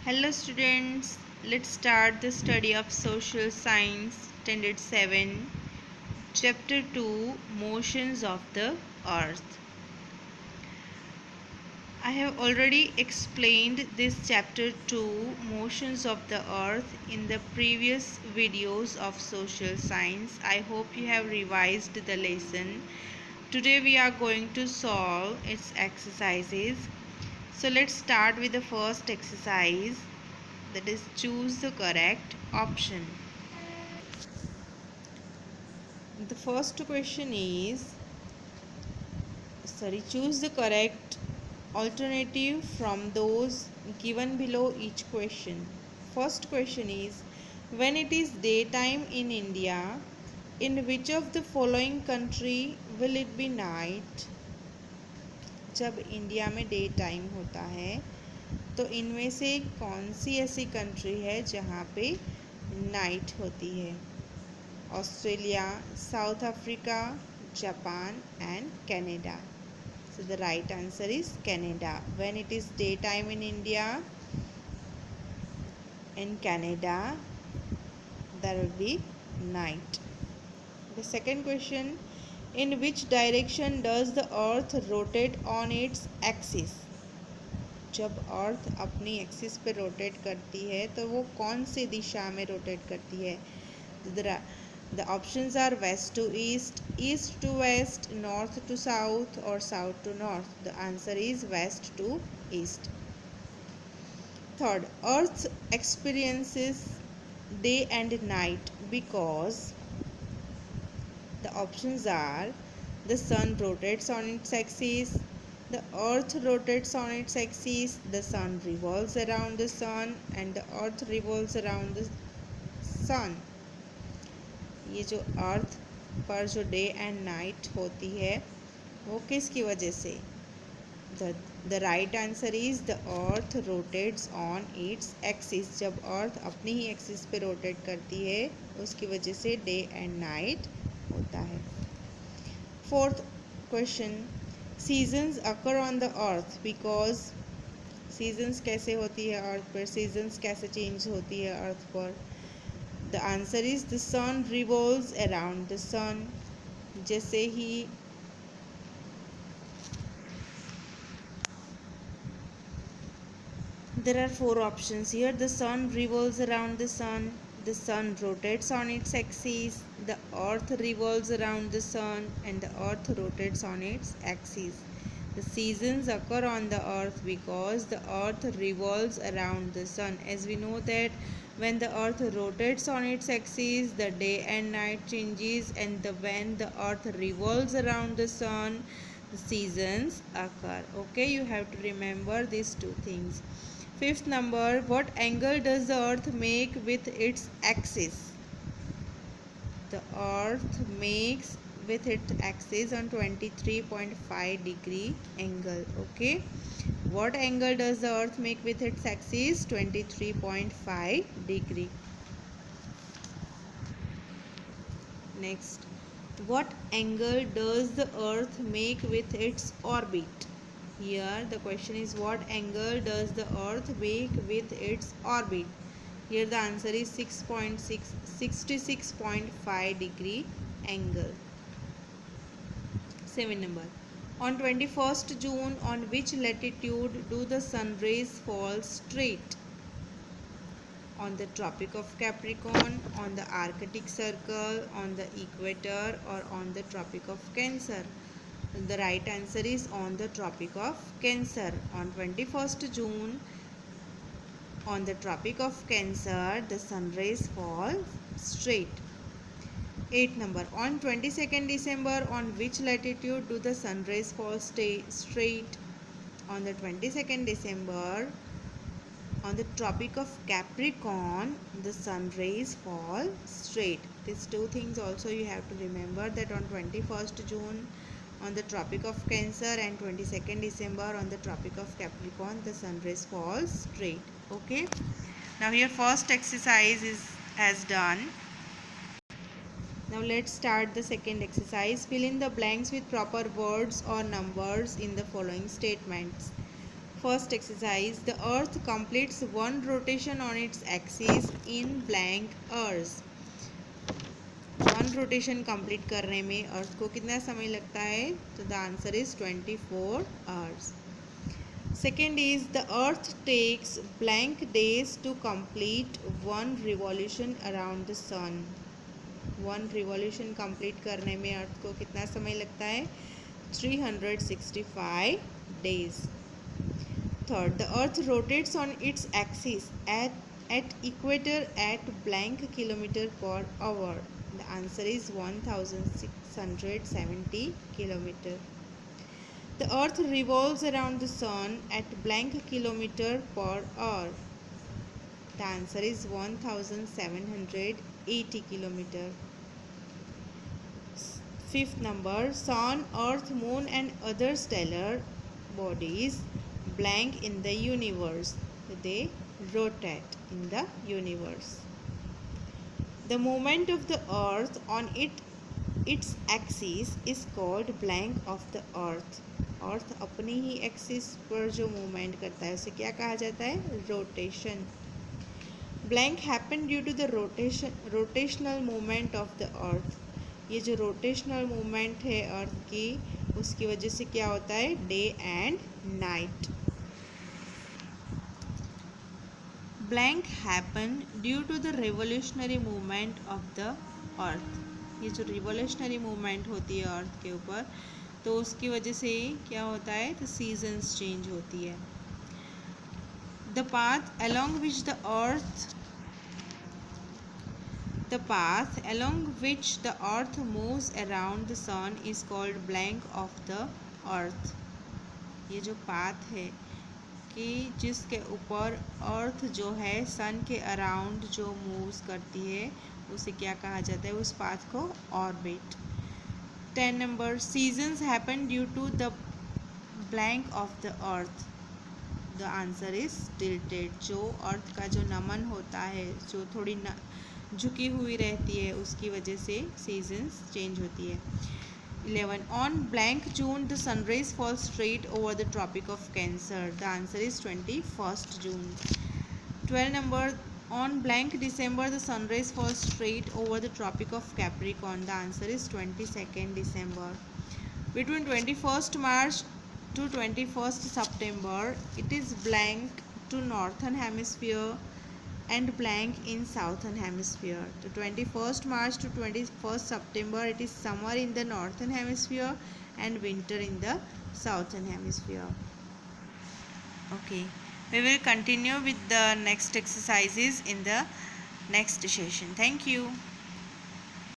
Hello students, let's start the study of Social Science Standard 7, Chapter 2, Motions of the Earth. I have already explained this Chapter 2, Motions of the Earth, in the previous videos of Social Science. I hope you have revised the lesson. Today we are going to solve its exercises. So let's start with the first exercise, that is choose the correct option. The first question is choose the correct alternative from those given below each question. First question is, when it is daytime in India, in which of the following country will it be night? जब India में day time होता है तो इनमें से कौन सी ऐसी country है जहाँ पे नाइट होती है? Australia, south Africa, Japan and Canada. So the right answer is Canada. When it is daytime in India, in Canada, there will be night. The second question, in which direction does the earth rotate on its axis? जब अर्थ अपनी axis पे rotate करती है तो वो कौन सी दिशा में rotate करती है? The options are west to east, east to west, north to south or south to north. The answer is west to east. Third, earth experiences day and night because the options are the sun rotates on its axis, the earth rotates on its axis, the sun revolves around the sun and the earth revolves around the sun. ये जो अर्थ पर जो day and night होती है वो किसकी वजह से? The right answer is the earth rotates on its axis. जब अर्थ अपनी ही एक्सिस पे रोटेट करती है उसकी वजह से डे एंड नाइट होता है. Fourth question, seasons occur on the earth because seasons कैसे होती है अर्थ पर? सीजन्स कैसे चेंज होती है अर्थ पर? The answer is the sun revolves around the sun. जैसे ही there are four options here. The sun revolves around the sun rotates on its axis, the earth revolves around the sun and the earth rotates on its axis. The seasons occur on the earth because the earth revolves around the sun. As we know that when the earth rotates on its axis, the day and night changes, and when the earth revolves around the sun, the seasons occur. Okay, you have to remember these two things. Fifth number, what angle does the earth make with its axis? The earth makes with its axis on 23.5 degree angle. Okay, what angle does the earth make with its axis? 23.5 degree. Next, what angle does the earth make with its orbit? Here the question is, what angle does the earth make with its orbit? Here the answer is 66.5 degree angle. 7 number, on 21st June on which latitude do the sun rays fall straight? On the Tropic of Capricorn, on the Arctic Circle, on the equator or on the Tropic of Cancer? The right answer is on the Tropic of Cancer. On 21st June on the Tropic of Cancer, the sun rays fall straight. 8 number, on 22nd December on which latitude do the sun rays fall straight? On the 22nd December on the Tropic of Capricorn, the sun rays fall straight. These two things also you have to remember, that on 21st June on the Tropic of Cancer and 22nd December on the Tropic of Capricorn, the sun rays fall straight. Okay, now here first exercise is as done. Now let's start the second exercise. Fill in the blanks with proper words or numbers in the following statements. First exercise, the earth completes one rotation on its axis in blank hours. One rotation complete करने में earth को कितना समय लगता है? तो the answer is 24 hours. Second is the earth takes blank days to complete one revolution around the sun. One revolution complete करने में अर्थ को कितना समय लगता है? 365 days. Third, the earth rotates on its axis at equator at blank kilometer per hour. The answer is 1670 kilometer. The earth revolves around the sun at blank kilometer per hour. The answer is 1780 kilometer. Fifth number, sun, earth, moon and other stellar bodies blank in the universe. They rotate in the universe. The movement of the earth on its axis is called blank of the earth. अर्थ अपनी ही axis पर जो movement करता है उसे क्या कहा जाता है? Rotation. Blank happen due to the rotational movement of the earth. ये जो रोटेशनल मूवमेंट है अर्थ की, उसकी वजह से क्या होता है? Day and night. Blank happen due to the revolutionary movement of the earth. ये जो रिवोल्यूशनरी मूवमेंट होती है अर्थ के ऊपर, तो उसकी वजह से क्या होता है? तो सीजन्स चेंज होती है. The path along which the earth moves around the sun is called blank of the earth. ये जो पाथ है कि जिसके ऊपर अर्थ जो है सन के अराउंड जो मूव्स करती है, उसे क्या कहा जाता है? उस पाथ को orbit. 10 number, seasons happen due to the blank of the earth. The answer is tilted. जो अर्थ का जो नमन होता है, जो थोड़ी झुकी हुई रहती है, उसकी वजह से सीजन्स चेंज होती है. 11, on blank June the sun rays fall straight over the Tropic of Cancer. The answer is 21st June. 12 number, on blank December the sun rays fall straight over the Tropic of Capricorn. The answer is 22nd December. Between 21st March to 21st September, it is blank to northern hemisphere and blank in southern hemisphere. To 21st March to 21st September, it is summer in the northern hemisphere and winter in the southern hemisphere. Okay, we will continue with the next exercises in the next session. Thank you.